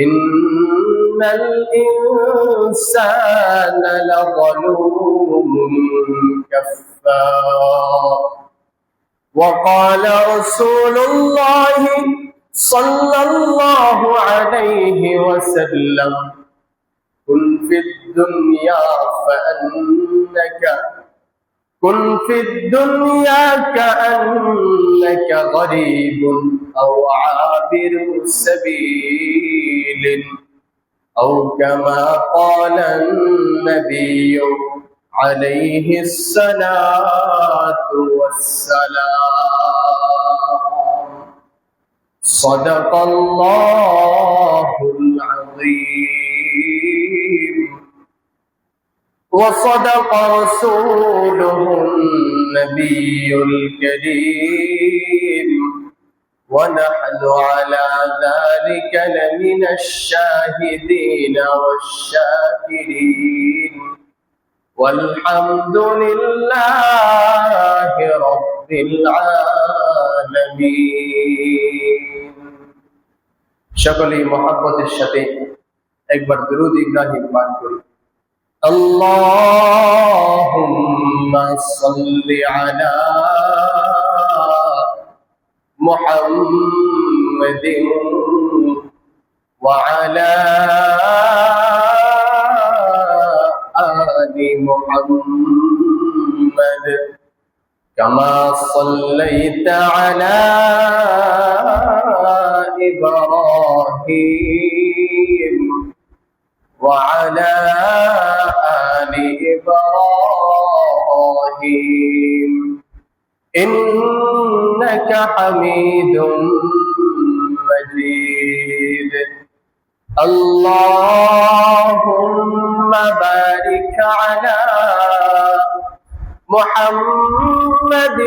إن الإنسان لظلوم كفار. وقال رسول الله صلى الله عليه وسلم كن في الدنيا كأنك غريب أو عابر سبيل أو كما قال النبي عليه الصلاة والسلام. صدق الله العظيم وصدق رسوله النبي الكريم ونحن على ذلك لمن الشاهدين والشاكرين والحمد لله رب العالمين. সকলেই মহব্বতের সাথে একবার দুরূদ ইব্রাহিম পাঠ করি। আল্লাহুম্মা সাল্লি আলা মুহাম্মাদিন ওয়া আলা আলি মুহাম্মাদ কামা সাল্লাইতা আলা ইব্রাহিম وعلى آل إبراهيم إنك حميد مجيد. اللهم بارك على محمد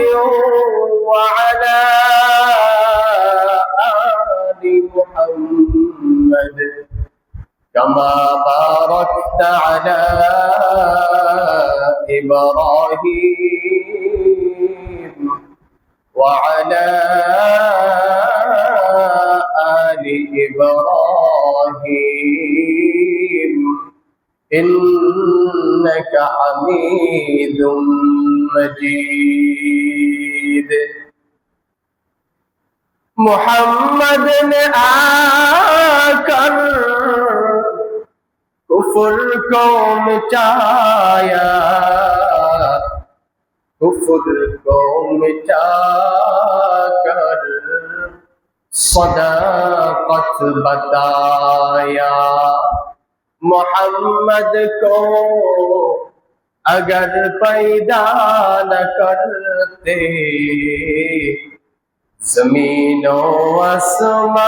وعلى آل محمد كما باركت على إبراهيم وعلى آل إبراهيم إنك حميد مجيد. محمد نے آکر کفر کو مٹایا، کفر کو مٹا کر صداقت بتایا. محمد کو اگر پیدا نہ کرتے زمین و آسمان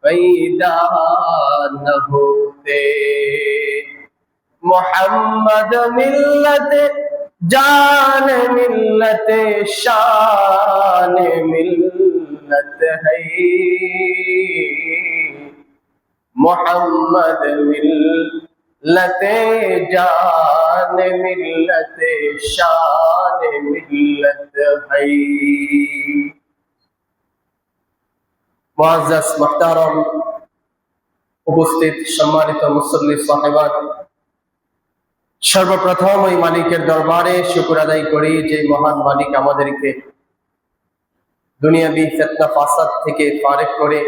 پیدا نہ ہوتے. محمد ملت جان ملت شان ملت ہے. محمد ملت جان ملت شان ملت ہے. মুআজ্জাজ মুহতারাম উপস্থিত সম্মানিত মুসল্লি সাহেবান, সর্বপ্রথম ওই মালিকের দরবারে শুকর আদায় করি যে মহান মালিক আমাদেরকে দুনিয়াবি ফিতনা ফাসাদ থেকে ফারেক করে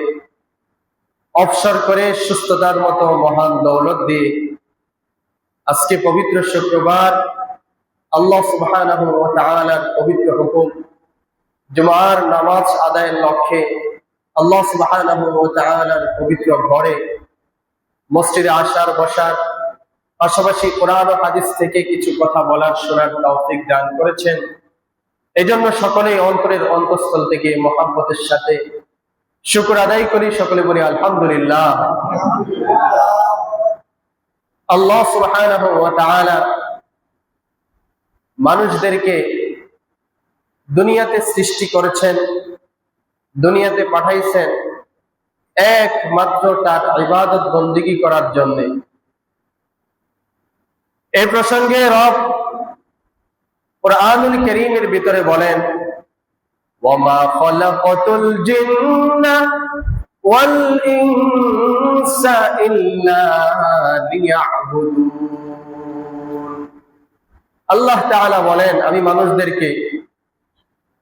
অবসর করে সুস্থতার মতো মহান দৌলত দিয়ে আজকে পবিত্র শুক্রবার আল্লাহ সুবহানাহু ওয়া তাআলার পবিত্র হুকুম জুমার নামাজ আদায়ের লক্ষ্যে আল্লাহ সুবহানাহু ওয়া তাআলার পবিত্র ঘরে মসজিদে আসার বসার পাশাপাশি কোরআন ও হাদিস থেকে কিছু কথা বলার শোনার তৌফিক দান করেছেন। এজন্য সকলেই অন্তরের অন্তঃস্থল থেকে মহব্বতের সাথে শুকর আদায় করি, সকলে বলি আলহামদুলিল্লাহ। আল্লাহ সুবহানাহু ওয়া তাআলা মানুষদেরকে দুনিয়াতে সৃষ্টি করেছেন, দুনিয়াতে পাঠাইছেন একমাত্র তার ইবাদত বন্দেগী করার জন্য। এই প্রসঙ্গে রব কুরআনুল কারীমের ভিতরে বলেন, ওয়ামা খালাকাতুল জিন্না ওয়াল ইনসা ইল্লা লিয়াবুদুন। আল্লাহ তাআলা বলেন, আমি মানুষদেরকে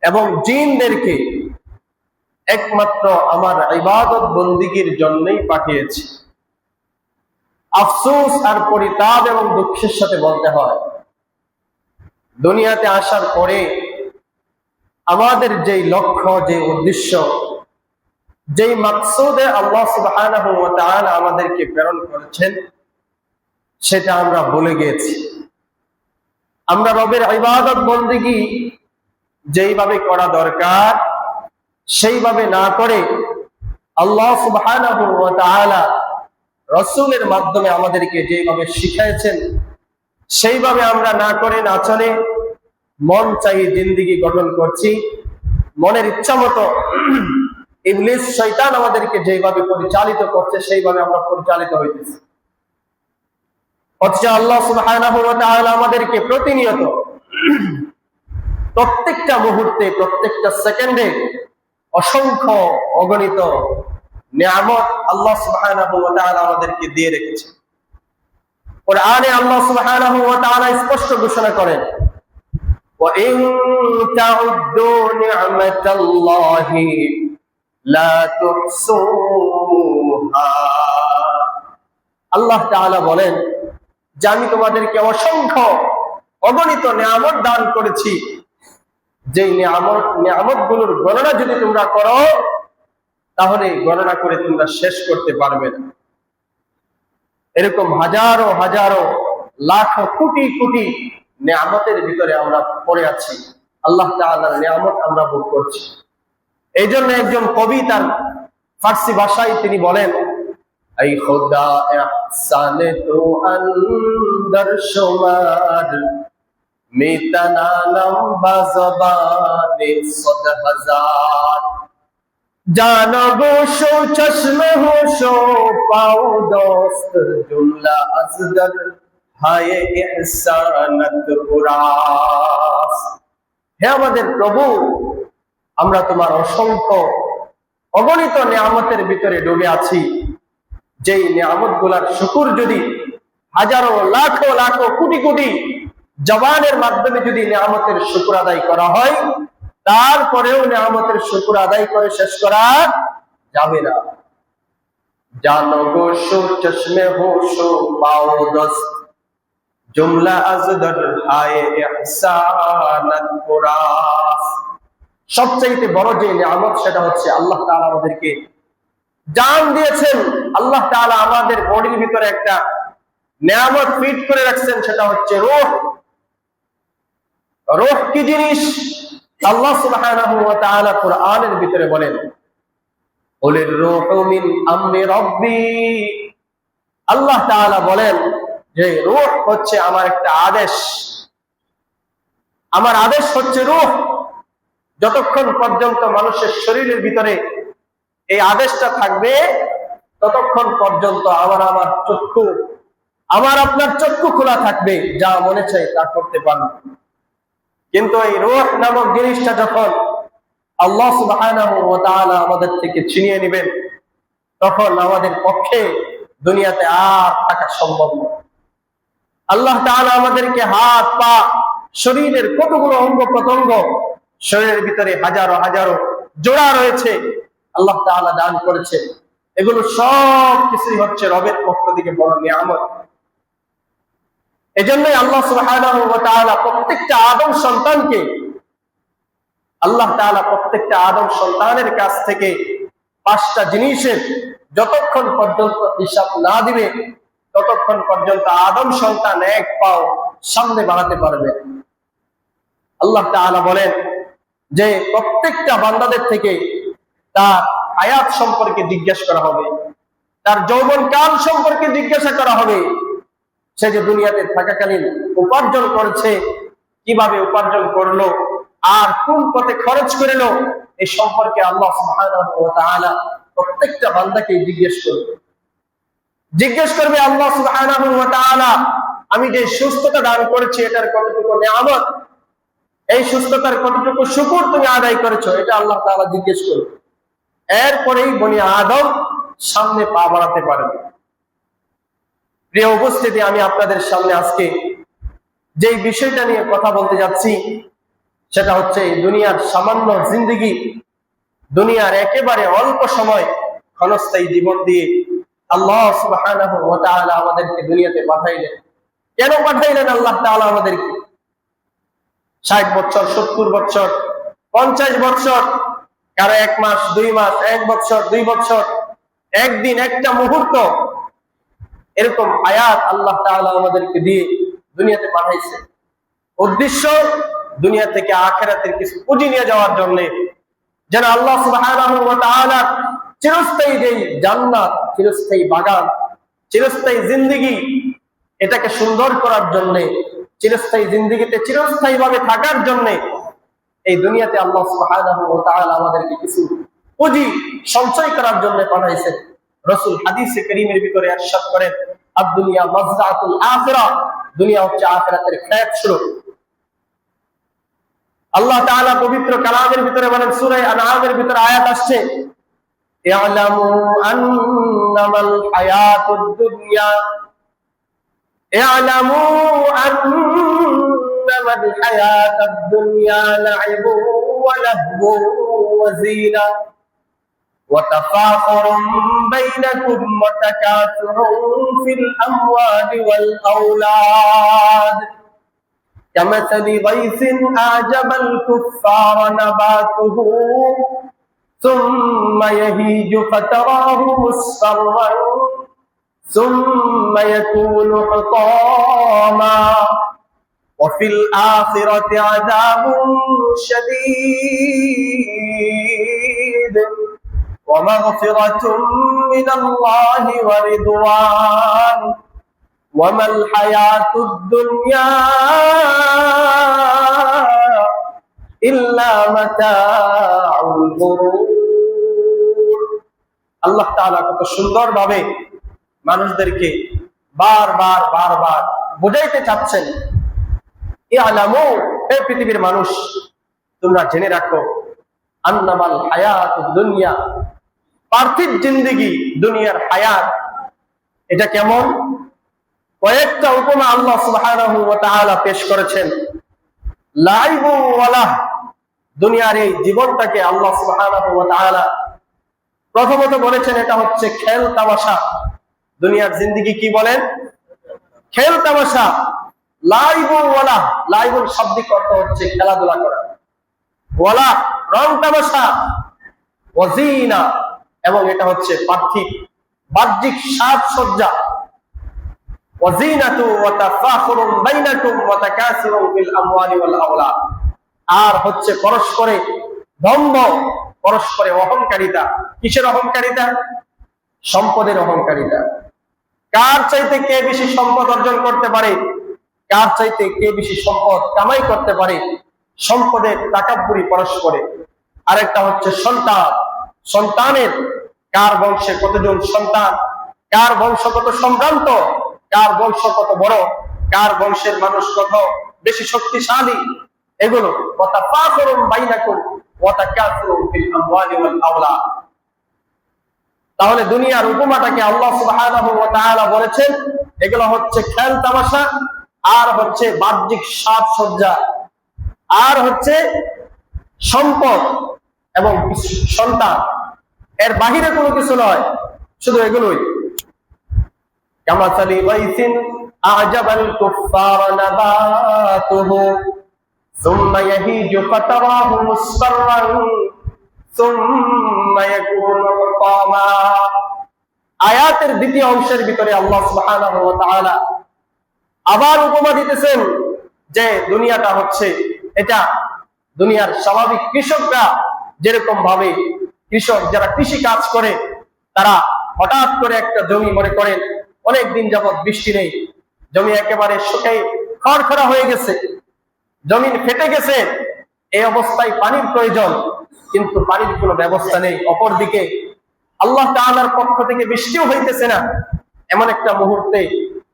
এবং জিনদেরকে একমাত্র আমার ইবাদত বন্দিগির জন্যই পাঠিয়েছি। আফসোস আর পরিতাপ এবং দুঃখের সাথে বলতে হয়, দুনিয়াতে আসার পরে আমাদের যেই লক্ষ্য, যে উদ্দেশ্য, যেই মাকসুদে আল্লাহ সুবহানাহু ওয়া তাআলা আমাদেরকে প্রেরণ করেছেন, সেটা আমরা ভুলে গিয়েছি। আমরা রবের ইবাদত বন্দেগী যেইভাবে করা দরকার সেইভাবে না করে আল্লাহ সুবহানাহু ওয়া তাআলা রাসূলের মাধ্যমে আমাদেরকে যেভাবে শিখিয়েছেন সেইভাবে আমরা না করে, না চলে মন চাই জিন্দেগি গঠন করছি। মনের ইচ্ছা মতো ইবলিস শয়তান আমাদেরকে যেভাবে পরিচালিত করছে সেইভাবে আমরা পরিচালিত হইতেছি। অথচ আল্লাহ সুবহানাহু ওয়া তাআলা আমাদেরকে প্রতিনিয়ত প্রত্যেকটা মুহূর্তে, প্রত্যেকটা সেকেন্ডে অসংখ্য অগণিত নিয়ামত আল্লাহ সুবহানাহু ওয়া তাআলা আমাদেরকে দিয়ে রেখেছেন। কুরআনে আল্লাহ সুবহানাহু ওয়া তাআলা স্পষ্ট ঘোষণা করেন, ওয়া ইন তাউদ্দু নি'মাতাল্লাহি লা তুহসুহা। আল্লাহ তাআলা বলেন যে আমি তোমাদেরকে অসংখ্য অগণিত নিয়ামত দান করেছি, যে নিয়ামত গুলোর গণনা যদি তোমরা করো তাহলে গণনা করে তোমরা শেষ করতে পারবে না। এরকম হাজারো হাজারো লাখ কোটি কোটি নিয়ামতের ভিতরে আমরা পড়ে আছি। আল্লাহ তাআলার নিয়ামত আমরা ভোগ করছি। এই জন্য একজন কবি তার ফার্সি ভাষায় তিনি বলেন, এই খোদা ইহসানে তো আন্দর শুমার মিটানা লম্বা জবানে সদ হাজার, জানো গোশো চশমে হোশো পাও দোস্ত জুমলা আজদর হায়ে ইহসানত পুরাস। হে আমাদের প্রভু, আমরা তোমার অসংখ্য অগণিত নিয়ামতের ভিতরে ডুবে আছি। যেই নিয়ামত গুলার শুকর যদি হাজারো লাখো লাখো কোটি কোটি জবানের মাধ্যমে যদি নিয়ামতের শুকর আদায় করা হয়, তারপরেও নিয়ামতের শুকর আদায় করে শেষ করা যাবে না। জানো গোশো চশমে হোশো পাও দস্ত জুমলা আজদর হায়ে ইহসানাত পুরাস। সবচাইতে বড় যে নিয়ামত সেটা হচ্ছে আল্লাহ তাআলা আমাদেরকে জান দিয়েছেন। আল্লাহ তাআলা আমাদের বডির ভিতরে একটা নিয়ামত ফিট করে রাখছেন, সেটা হচ্ছে রূহ। রূহ কি জিনিস? আল্লাহ সুবহানাহু ওয়া তাআলা কুরআনের ভিতরে বলেন, কুলির রূহু মিন আমরি রাব্বি। আল্লাহ তাআলা বলেন যে রূহ হচ্ছে আমার একটা আদেশ। আমার আদেশ হচ্ছে রূহ। যতক্ষণ পর্যন্ত মানুষের শরীরের ভিতরে এই আদেশটা থাকবে ততক্ষণ পর্যন্ত আমার চক্ষু, আমার আপনার চক্ষু খোলা থাকবে, যা মনে চাই তা করতে পারবে। কিন্তু এই রূহ নামক জিনিসটা যখন আল্লাহ সুবহানাহু ওয়া তাআলা আমাদের থেকে ছিনিয়ে নেবেন, তখন আমাদের পক্ষে দুনিয়াতে আর থাকা সম্ভব নয়। আল্লাহ তাআলা আমাদেরকে হাত পা শরীরের কতগুলো অঙ্গ প্রত্যঙ্গ, শরীরের ভিতরে হাজারো হাজারো জোড়া রয়েছে, আল্লাহ তাআলা দান করেছে। এগুলো সব কিছুই হচ্ছে রবের পক্ষ থেকে বড় নিয়ামত। এজন্যই আল্লাহ সুবহানাহু ওয়া তাআলা প্রত্যেকটা আদম সন্তানকে, আল্লাহ তাআলা প্রত্যেকটা আদম সন্তানের কাছ থেকে 5টা জিনিসের যতক্ষণ পর্যন্ত হিসাব না দিবে ততক্ষণ পর্যন্ত আদম সন্তান এক পাও সামনে বাড়াতে পারবে। আল্লাহ তাআলা বলেন যে প্রত্যেকটা বান্দাদের থেকে তার হায়াত সম্পর্কে জিজ্ঞাসা করা হবে, তার যৌবনকাল সম্পর্কে জিজ্ঞাসা করা হবে। সে যে দুনিয়াতে থাকাকালীন উপার্জন করেছে, কিভাবে উপার্জন করলো আর কোন পথে খরচ করলো, এই সম্পর্কে আল্লাহ সুবহানাহু ওয়া তাআলা প্রত্যেকটা বান্দাকে জিজ্ঞেস করবে। আল্লাহ সুবহানাহু ওয়া তাআলা আমি যে সুস্থতা দান করেছি এটার কতটুকু নিয়ামত, এই সুস্থতার কতটুকু শুকর তুমি আদায় করেছো, এটা আল্লাহ তাআলা জিজ্ঞেস করবে। এরপরেই বনি আদম সামনে পা বাড়াতে পারেন। প্রিয় উপস্থিতি, আমি আপনাদের সামনে আজকে যেই বিষয়টা নিয়ে কথা বলতে যাচ্ছি সেটা হচ্ছে দুনিয়ার সামান্য জিন্দেগি, দুনিয়ার একেবারে অল্প সময় ক্ষণস্থায়ী জীবন দিয়ে আল্লাহ সুবহানাহু ওয়া তাআলা আমাদেরকে দুনিয়াতে পাঠাইলেন। কেন পাঠাইলেন আল্লাহ তাআলা আমাদেরকে? 60 বছর, 70 বছর, 50 বছর, কারো 1 মাস, 2 মাস, 1 বছর, 2 বছর, একদিন, একটা মুহূর্ত, এরকম আয়াত আল্লাহ তাআলা আমাদেরকে দিয়ে দুনিয়াতে পাঠাইছে। উদ্দেশ্য দুনিয়া থেকে আখিরাতের কিছু পুঁজি নিয়ে যাওয়ার জন্য, যেন আল্লাহ সুবহানাহু ওয়া তাআলা চিরস্থায়ী যেই জান্নাত, চিরস্থায়ী বাগান, চিরস্থায়ী জিন্দেগি, এটাকে সুন্দর করার জন্য, চিরস্থায়ী জিন্দেগিতে চিরস্থায়ী ভাবে থাকার জন্য এই দুনিয়াতে আল্লাহ সুবহানাহু ওয়া তাআলা আমাদেরকে কিছু পুঁজি সঞ্চয় করার জন্য পাঠাইছেন। রাসূল হাদিসে কারীমের ভিতরে ইরশাদ করেন, আদ-দুনিয়া মাজরাতুল আখিরাহ, দুনিয়া হচ্ছে আখিরাতের ক্ষেত স্বরূপ। আল্লাহ তাআলা পবিত্র কালামের ভিতরে বলেন, সূরা আনআমের ভিতরে আয়াত আসছে, ইয়ালামু আন্নামাল হায়াতুদ দুনিয়া, ইয়ালামু আন্নামাল হায়াতুদ দুনিয়া লাইবু ওয়া লাহবু ওয়া যিনা ওয়া তাফাখুরুম বাইনাকুম ওয়া তাকাসুরুম ফিল আমওয়ালি ওয়াল আওলাদ كمثل غيث أعجب الكفار نباته ثم يهيج فتراه مصفرا ثم يكون حطاما وفي الآخرة عذاب شديد ومغفرة من الله ورضوان وما الحياة الدنيا إلا متاع الغرور। আল্লাহ তাআলা কত সুন্দর ভাবে মানুষদেরকে বারবার বুঝাইতে চাচ্ছেন, ইয়ালামু, হে পৃথিবীর মানুষ, তোমরা জেনে রাখো, আন্নামাল হায়াতুদ দুনিয়া, পার্থিব জিন্দেগি, দুনিয়ার হায়াত, এটা কেমন? কয়েকটা উপমা আল্লাহ সুবহানাহু ওয়া তাআলা পেশ করেছেন। লাইবু ওয়া লাহ, দুনিয়ার এই জীবনটাকে আল্লাহ সুবহানাহু ওয়া তাআলা প্রথমত বলেছেন এটা হচ্ছে খেল তামাশা। দুনিয়ার জিন্দেগি কি বলেন? খেল তামাশা। লাইবু ওয়া লাহ, লাইবুর শাব্দিক অর্থ হচ্ছে খেলাধুলা করা, ওয়া লাহ রং তামাশা, ওয়া যিনা, এবং এটা হচ্ছে পার্থিব বাহ্যিক সাজসজ্জা, ওয়াজিনাতু ওয়া তাফাখুরুম বাইনাকুম ওয়া তাকাসুরুম ফিল আমওয়ালি ওয়াল আওলাদ, আর হচ্ছে পরস্পরে দ্বন্দ্ব, পরস্পরে অহংকারিতা। কিসের অহংকারিতা? সম্পদের অহংকারিতা। কার চাইতে কে বেশি সম্পদ অর্জন করতে পারে, কার চাইতে কে বেশি সম্পদ কামাই করতে পারে, সম্পদের তাকাব্বুরি পরস্পরে। আরেকটা হচ্ছে সন্তান, সন্তানের কার বংশে কতজন সন্তান, কার বংশ কত সম্ভ্রান্ত, কার বংশ কত বড়, কার বংশের মানুষ কত বেশি শক্তিশালী, এগুলো। ওয়া তাফাখুরুম বাইনাকুম ওয়া তাকাসুরুম ফিল আমওয়ালি ওয়াল আওলাদ। তাহলে দুনিয়ার উপমাটাকে আল্লাহ সুবহানাহু ওয়া তাআলা বলেছেন এগুলো হচ্ছে খেল তামাশা, আর হচ্ছে বাহ্যিক সাজসজ্জা, আর হচ্ছে সম্পদ এবং সন্তান। এর বাহিরে কোনো কিছু নয়, শুধু এগুলোই। كمثل غيث أعجب الكفار نباته ثم يهيج فتراه مصفرا ثم يكون حطاما। আয়াতের দ্বিতীয় অংশের ভিতরে আল্লাহ সুবহানাহু ওয়া তাআলা আবার উপমা দিতেছেন যে দুনিয়াটা হচ্ছে, এটা দুনিয়ার স্বাভাবিক কৃষকরা যেরকম ভাবে, কৃষক যারা কৃষি কাজ করে, তারা হঠাৎ করে একটা জমি মনে করেন অনেকদিন যাবৎ বৃষ্টি নেই, জমি একেবারে শুকিয়ে খড়খড়া হয়ে গেছে, জমিন ফেটে গেছে, এই অবস্থায় পানির প্রয়োজন, কিন্তু পানির কোনো ব্যবস্থা নেই। অপরদিকে আল্লাহ তাআলার পক্ষ থেকে বৃষ্টিও হইতেছে না। এমন একটা মুহূর্তে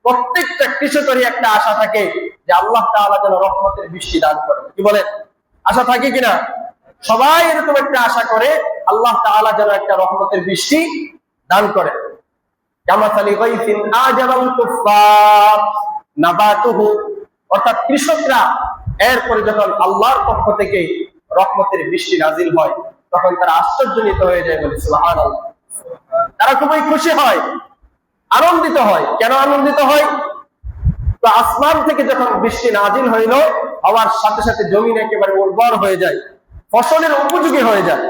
প্রত্যেকটা কৃষকেরই একটা আশা থাকে যে আল্লাহ তাআলা যেন রহমতের বৃষ্টি দান করে। কি বলেন? আশা থাকে কিনা? সবাই এরকম একটা আশা করে আল্লাহ তাআলা যেন একটা রহমতের বৃষ্টি দান করেন। কামাসালি গায়সিন আজাবাল কুফফার নাবাতুহু, অর্থাৎ কৃষকরা এরপরে যখন আল্লাহর পক্ষ থেকে রহমতের বৃষ্টি নাজিল হয় তখন তারা আশ্চর্যান্বিত হয়ে যায়, বলে সুবহানাল্লাহ। তারা খুবই খুশি হয়, আনন্দিত হয়। কেন আনন্দিত হয়? তো আসমান থেকে যখন বৃষ্টি নাজিল হইল, হওয়ার সাথে সাথে জমিন একেবারে উর্বর হয়ে যায়, ফসলের উপযোগী হয়ে যায়।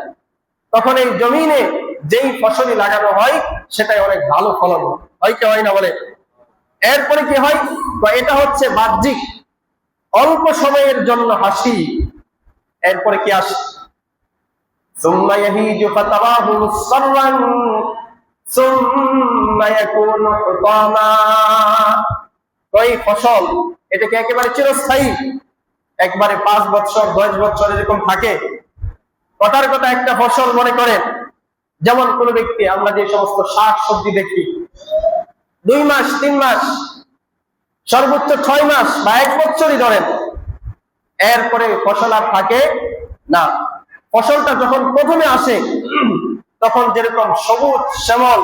তখন এই জমিনে যেই ফসলই লাগানো হয় সেটাই অনেক ভালো ফলন হয়, কি হয় না বলে? এরপরে কি হয়? তো এটা হচ্ছে বাহ্যিক অল্প সময়ের জন্য হাসি। এরপরে কি আসে? সুম্মা ইয়াহিজু ফাতারাহু মুসফাররান সুম্মা ইয়াকুনু হুতামা। তো এই ফসল এটা কি একেবারে চিরস্থায়ী? একবারে 5 বছর 10 বছর এরকম থাকে? কথার কথা একটা ফসল মনে করেন, যেমন কোন ব্যক্তি, আমরা যে সমস্ত শাক সবজি দেখি 2 মাস 3 মাস সর্বোচ্চ 6 মাস বা 1 বছরই ধরেন, এরপরে ফসল আর থাকে না। ফসলটা যখন প্রথমে আসে তখন যেরকম সবুজ শ্যামল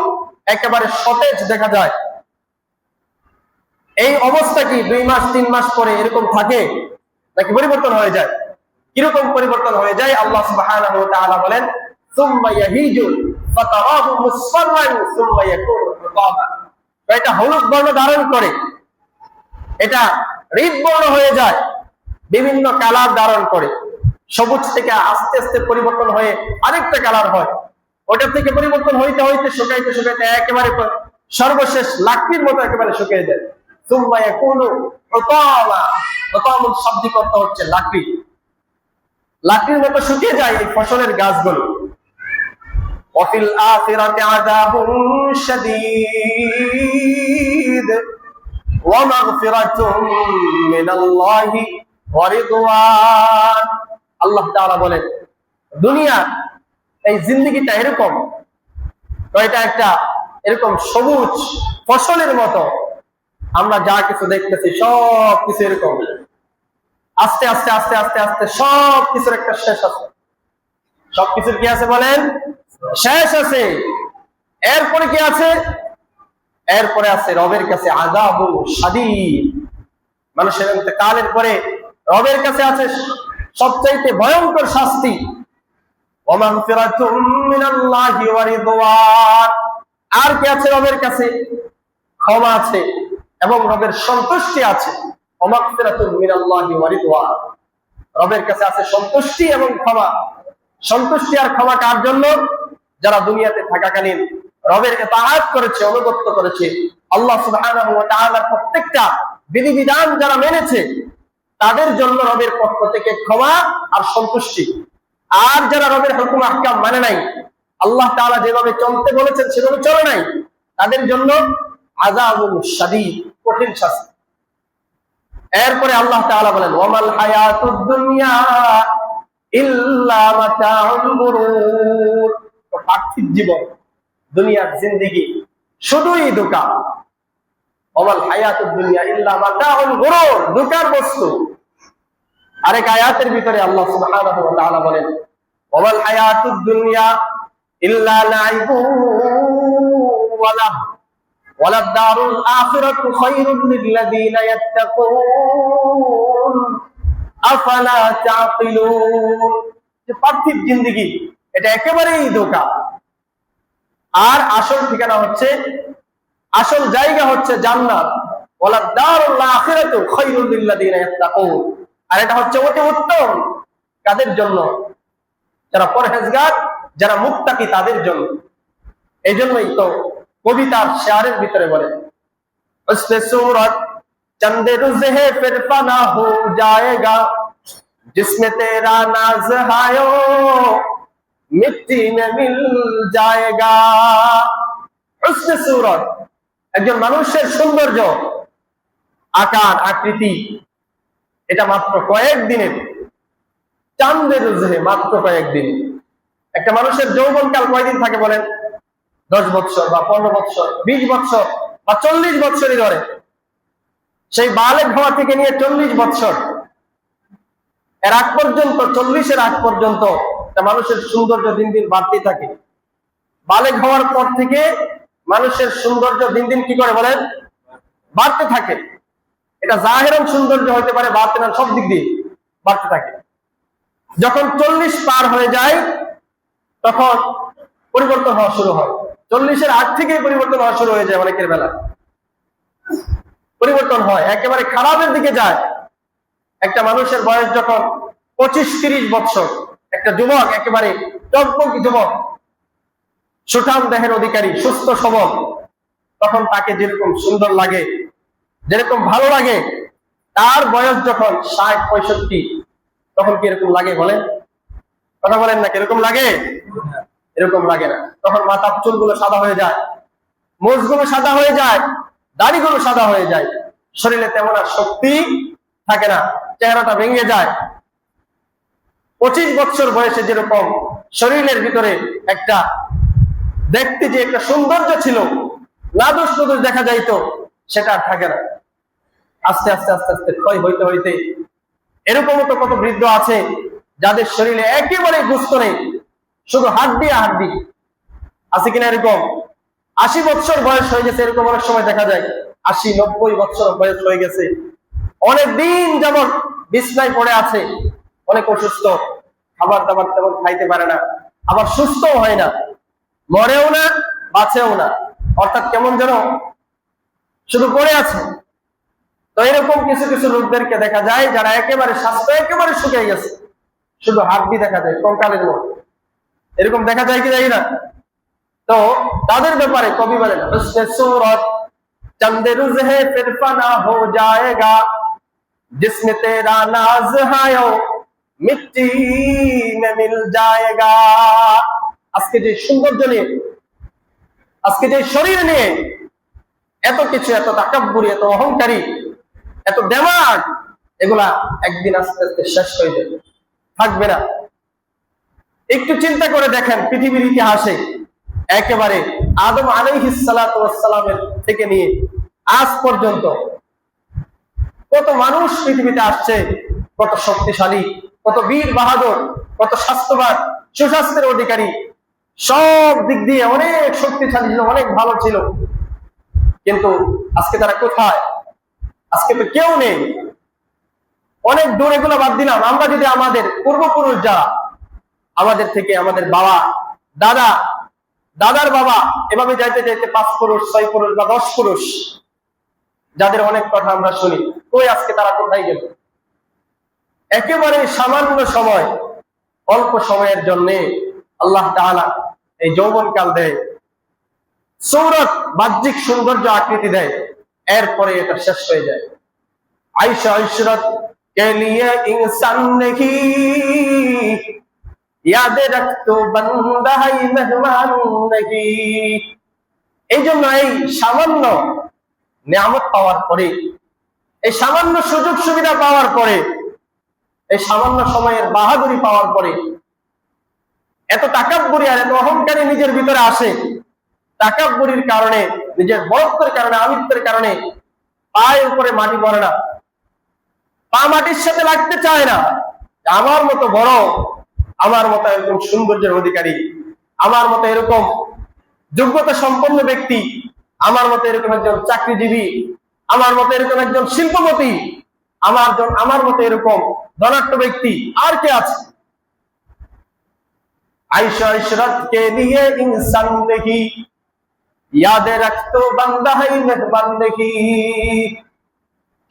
একেবারে সতেজ দেখা যায়, এই অবস্থা কি 2 মাস 3 মাস পরে এরকম থাকে নাকি পরিবর্তন হয়ে যায়? কিরকম পরিবর্তন হয়ে যায়? আল্লাহ সুবহানাহু ওয়া তাআলা বলেন, সুম্মা ইয়াহিজু ফাতারাহু মুসফাররান সুম্মা ইয়াকুনু হুতামা। এটা হলুদ বর্ণ ধারণ করে, এটা হৃদ বর্ণ হয়ে যায়, বিভিন্ন কালার ধারণ করে। সবুজ থেকে আস্তে আস্তে পরিবর্তন হয়ে আরেকটা কালার হয়, ওটা থেকে পরিবর্তন হইতে হইতে শুকাইতে শুকাইতে একেবারে সর্বশেষ লাকড়ির মতো একেবারে শুকিয়ে যায়। সুম্মা ইয়াকুনু হুতামা, হুতামুল শাব্দিক অর্থ হচ্ছে লাকড়ি। লাকড়ির মতো শুকিয়ে যায় এই ফসলের গাছগুলো। ওয়াফিল আখিরাতি আযাবুন শাদীদ ওয়া মাগফিরাতুম মিনাল্লাহি ওয়া রিদওয়ান। আল্লাহ তাআলা বলেন, দুনিয়া এই জিন্দেগিটা এরকম, তো এটা একটা এরকম সবুজ ফসলের মতো। আমরা যা কিছু দেখতেছি সব কিছু এরকম, আস্তে আস্তে আস্তে আস্তে আস্তে সব কিছুর একটা শেষ আছে। সবকিছুর কি আছে বলেন? শেষ আছে। এরপরে কি আছে? এরপরে আছে রবের কাছে আযাবুল শাদীদ। মানুষের ইন্তেকালের পরে রবের কাছে আছে সবচাইতে ভয়ঙ্কর শাস্তি। ওয়া মাগফিরাতুম মিনাল্লাহি ওয়া রিদওয়ান। আর কি আছে রবের কাছে? ক্ষমা আছে এবং রবের সন্তুষ্টি আছে। ওয়া মাগফিরাতুম মিনাল্লাহি ওয়া রিদওয়ান, রবের কাছে আছে সন্তুষ্টি এবং ক্ষমা। সন্তুষ্টি আর ক্ষমা কার জন্য? যারা দুনিয়াতে থাকাকালীন রবের ইতাআত করেছে, অনুগত্য করেছে, আল্লাহ সুবহানাহু ওয়া তাআলার প্রত্যেকটা বিধিবিধান যারা মেনেছে, তাদের জন্য রবের পক্ষ থেকে ক্ষমা আর সন্তুষ্টি। আর যারা রবের হুকুম আহকাম মানে নাই, আল্লাহ তাআলা যেভাবে চলতে বলেছেন সেভাবে চলে নাই, তাদের জন্য আযাবুল শাদীদ, কঠিন শাস্তি। এরপরে আল্লাহ তাআলা বলেন, ওয়ামাল হায়াতুদ দুনিয়া ইল্লা মাতাউল গুরুর। পার্থিব জীবন, দুনিয়ার জিন্দেগি শুধুই ধোঁকা। ওয়ামাল হায়াতুদ দুনিয়া ইল্লা মাতাউল গুরুর, ধোঁকার বস্তু। আরেক আয়াতের ভিতরে আল্লাহ সুবহানাহু ওয়া তাআলা বলেন, ওয়ামাল হায়াতুদ দুনিয়া ইল্লা লাইবুন ওয়া লাহব ওয়ালাদ দারুল আখিরাতু খায়রুল লিল্লাযীনা ইয়াত্তাকুন আফালা তাকিলুন। যে পার্থিব জিন্দেগি এটা একেবারেই ধোঁকা। আর আসল ঠিকানা হচ্ছে, আসল জায়গা হচ্ছে জান্নাত। ওয়ালাদ দারুল আখিরাতু খায়রুল লিল্লাযীনা ইয়াত্তাকুন। আর এটা হচ্ছে অতি উত্তম কাদের জন্য? যারা পরহেজগার, যারা মুত্তাকি, তাদের জন্য। এই জন্যই তো কবিতার শেয়ারের ভিতরে বলে, উসপে सूरत चंदे रुज़ है फिर फना हो जाएगा जिसमें तेरा नाज हायो मिट्टी में मिल जाएगा। উসপে सूरत, একজন মানুষের সৌন্দর্য, আকার আকৃতি, এটা মাত্র কয়েকদিনের। চাঁদে রুজে, মাত্র কয়েকদিন। একটা মানুষের যৌবনকাল কয়দিন থাকে বলেন? 10 বছর বা 15 বছর, 20 বছর বা 40 বছরই ধরে। সেই বালেগ হওয়া থেকে নিয়ে 40 বছর, এর আগ পর্যন্ত, 40-এর আগ পর্যন্ত মানুষের সৌন্দর্য দিন দিন বাড়তেই থাকে। বালেগ হওয়ার পর থেকে মানুষের সৌন্দর্য দিন দিন কি করে বলেন, বাড়তে থাকে। এটা জাহেরান সৌন্দর্য হতে পারে, বাতিনান সব দিক দিয়ে বাড়তে থাকে। যখন 40 পার হয়ে যায় তখন পরিবর্তন হওয়া শুরু হয়। 40-এর আগ থেকেই পরিবর্তন হওয়া শুরু হয়ে যায়, অনেকের বেলা পরিবর্তন হয়, একেবারে খারাপের দিকে যায়। একটা মানুষের বয়স যখন 25-30 বছর, একটা যুবক একেবারে টকবক যুবক, সুঠাম দেহের অধিকারী, সুস্থ সবল, তখন তাকে যেরকম সুন্দর লাগে, যেরকম ভালো লাগে, তার বয়স যখন 60-65, তখন কি এরকম লাগে বলেন? কথা বলেন না, কিরকম লাগে? এরকম লাগে না। তখন মাথার চুলগুলো সাদা হয়ে যায়, মোজগুলো সাদা হয়ে যায়, দাড়িগুলো সাদা হয়ে যায়, শরীরে তেমন আর শক্তি থাকে না, চেহারাটা ভেঙে যায়। 25 বছর বয়সে যেরকম শরীরের ভিতরে একটা দেখতে যে একটা সৌন্দর্য ছিল, নাদুস নদুস দেখা যাইতো, সেটা আর থাকে না। আস্তে আস্তে আস্তে আস্তে ক্ষয় হইতে হইতে এরকমও তো কত বৃদ্ধ আছে যাদের শরীরে একেবারে গোস্ত নেই, শুধু হাড্ডি আর হাড্ডি আছে কিনা? এরকম 80 বছর বয়স হয়ে গেছে, এরকম অনেক সময় দেখা যায়। 80-90 বছর বয়স হয়ে গেছে, অনেক দিন যেমন বিছনায় পড়ে আছে, অনেক অসুস্থ, খাবার দাবার তেমন খাইতে পারে না, আবার সুস্থও হয় না, মরেও না বাঁচেও না, অর্থাৎ কেমন যেন শুধু পড়ে আছে। তো এরকম কিছু কিছু লোকদেরকে দেখা যায় যারা একেবারে স্বাস্থ্য একেবারে শুকিয়ে গেছে, শুধু হাড্ডি দেখা যায়, কঙ্কালের মতো, এরকম দেখা যায় কি যায় না? তো তাদের ব্যাপারে কবি বলেন, হুসনে सूरत चंद रुज़ है फिर फना हो जाएगा जिसमें तेरा नाज है मिट्टी में मिल जाएगा। আজকে যে সৌন্দর্য নিয়ে, আজকে যে শরীর নিয়ে এত কিছু, এত তাকাব্বুরি, এত অহংকারী, এত দেমাগ, এগুলা একদিন আস্তে আস্তে শেষ হয়ে যাবে, থাকবে না। একটু চিন্তা করে দেখেন পৃথিবীর ইতিহাসে একেবারে আদম আলাইহিস সালাতু ওয়াস সালামের থেকে নিয়ে আজ পর্যন্ত কত মানুষ পৃথিবীতে আসছে, কত শক্তিশালী, কত বীর বাহাদুর, কত স্বাস্থ্যবান, সুস্বাস্থ্যের অধিকারী, সব দিক দিয়ে অনেক শক্তিশালী ছিল, অনেক ভালো ছিল। কিন্তু আজকে তারা কোথায়? আজকে তো কেউ নেই। অনেক দূর, এগুলো বাদ দিলাম। আমরা যদি আমাদের পূর্বপুরুষ যারা, আমাদের থেকে আমাদের বাবা, দাদা, দাদার বাবা, এভাবে যাইতে যাইতে 5 পুরুষ, 6 পুরুষ বা 10 পুরুষ, যাদের অনেক কথা আমরা শুনি, কই আজকে তারা কোথায় গেল? একেবারে সামান্য সময়, অল্প সময়ের জন্য আল্লাহ তাআলা এই যৌবনকাল দেয়, সূরত বাহ্যিক সৌন্দর্য আকৃতি দেয়, এরপরে এটা শেষ হয়ে যায়। আয়েশা ইশরত কে লিয়ে ইনসান নেহি याद रख तो बंदा है मेहमान नहीं। এই জন্য এই সামান্য নিয়ামত পাওয়ার পরে, এই সামান্য সুযোগ সুবিধা পাওয়ার পরে, এই সামান্য সময়ের বাহাদুরি পাওয়ার পরে এত তাকাব্বুরি আর এত অহংকারী নিজের ভিতরে আসে। তাকাব্বুরির কারণে, নিজের বড়ত্বের কারণে, আমিত্বের কারণে পায়ের উপরে মাটি পড়ে না, পা মাটির সাথে লাগতে চায় না। আমার মতো বড়, আমার মতো এরকম সৌন্দর্যের অধিকারী, আমার মতো এরকম যোগ্যতা সম্পন্ন ব্যক্তি, আমার মতো এরকম একজন চাকরিজীবী, আমার মতো এরকম একজন শিল্পপতি, আমার মতো এরকম ধনাঢ্য ব্যক্তি আর কে আছে? আয়েশা ইশরত কে লিয়ে ইনসান নেহি याद रख तो बंदा है मेहमान नहीं।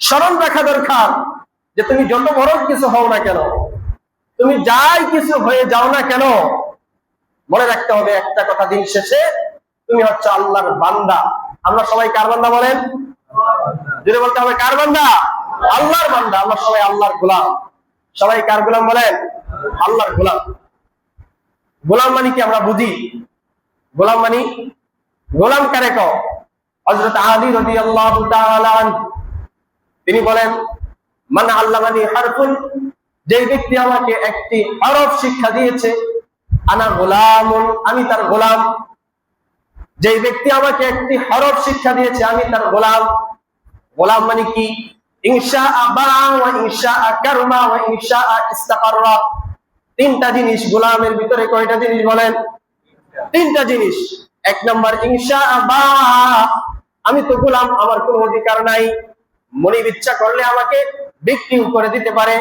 স্মরণ রাখা দরকার যে তুমি যত বড় কিছু হও না কেন, তুমি যাই কিছু হয়ে যাও না কেন, মনে রাখতে হবে একটা কথা, দিন শেষে তুমি হচ্ছে আল্লাহর বান্দা। আমরা সবাই কার বান্দা বলেন? যদি বলতে হবে কার বান্দা? আল্লাহর বান্দা। আমরা সবাই আল্লাহর গোলাম। সবাই কার গোলাম বলেন? আল্লাহর গোলাম। গোলাম মানে কি আমরা বুঝি? গোলাম মানে, গোলাম কারে কও? হযরত আলী রাদিয়াল্লাহু তাআলা আনহু তিনি বলেন, মান আল্লামানি হারফুন, যে ব্যক্তি আমাকে একটি হরফ শিক্ষা দিয়েছে, আনা গোলামুন, আমি তার গোলাম। যে ব্যক্তি আমাকে একটি হরফ শিক্ষা দিয়েছে, আমি তার গোলাম। গোলাম মানে কি? ইনশাআ বা ওয়া ইনশাআ কারমা ওয়া ইনশাআ ইস্তাকাররা, তিনটা জিনিস গোলামের ভিতরে। কয়টা জিনিস বলেন? তিনটা জিনিস। এক নম্বর ইনশাআল্লাহ, আমি তো গোলাম, আমার কোনো অধিকার নাই, মনিব ইচ্ছা করলে আমাকে বিক্রিও করে দিতে পারে।